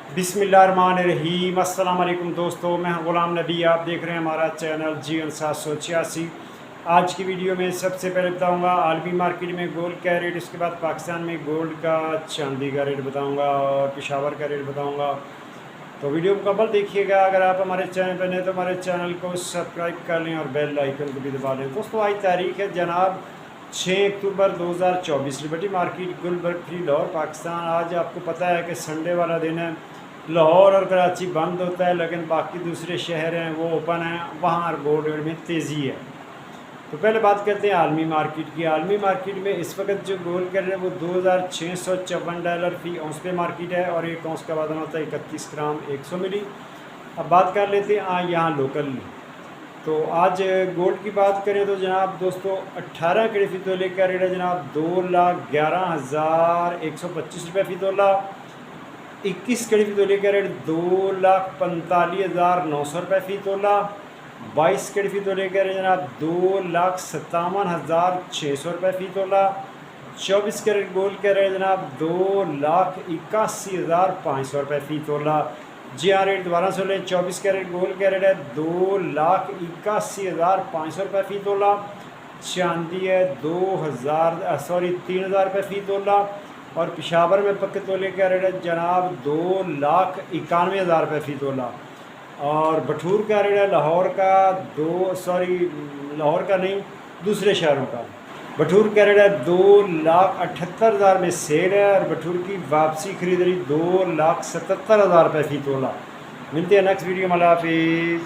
बिस्मिल्लाहिर्रहमानिर्रहीम। अस्सलाम वालेकुम दोस्तों, मैं ग़ुलाम नबी। आप देख रहे हैं हमारा चैनल जीवन 786। आज की वीडियो में सबसे पहले बताऊंगा आलमी मार्केट में गोल्ड का रेट, इसके बाद पाकिस्तान में गोल्ड का चांदी का रेट बताऊंगा और पेशावर का रेट बताऊंगा। तो वीडियो मुकम्मल देखिएगा। अगर आप हमारे चैनल पर नए तो हमारे चैनल को सब्सक्राइब कर लें और बेल आइकन को भी दबा लें। दोस्तों आज तारीख है जनाब 6 अक्टूबर 2024। लिबर्टी मार्केट गुलबर्ग फ्री लाहौर पाकिस्तान। आज आपको पता है कि संडे वाला दिन है। लाहौर और कराची बंद होता है, लेकिन बाकी दूसरे शहर हैं वो ओपन हैं, वहाँ गोल्ड रेट में तेज़ी है। तो पहले बात करते हैं आलमी मार्केट की। आलमी मार्केट में इस वक्त जो गोल्ड का रेट है वो $2654 फ़ी औंस पे मार्केट है और एक औंस का वजन होता है 31 ग्राम 100 मिली। अब बात कर लेते हैं यहाँ लोकल। तो आज गोल्ड की बात करें तो जनाब दोस्तों 18 कैरेट फ़ी तोले का रेट है जनाब 2,11,125 रुपये फ़ी तोला। 21 कैरेट फ़ी तोले का रेट 2,45,900 रुपये फ़ी तोला। 22 कैरेट फ़ी तोले का रेट जनाब 2,57,600 रुपये फ़ी तोला। 24 कैरेट गोल्ड का रेट जनाब 2,81,500 रुपये फ़ी तोला। जी हाँ, रेट दोबारा से लें। 24 कैरेट गोल्ड का रेट है 2,81,500 रुपये फ़ी तोला। चांदी है 3,000 रुपये फ़ी तोला। और पेशावर में पक्के तोले का रेट है जनाब 2,91,000 रुपये फ़ी तोला। और भठूर का रेट है लाहौर का लाहौर का नहीं, दूसरे शहरों का भठूर का रेट है 2,78,000 में सेल है और भठूर की वापसी खरीद रही 2,77,000 रुपये फ़ी तोला। मिलते हैं नेक्स्ट वीडियो में। अल्लाह हाफिज़।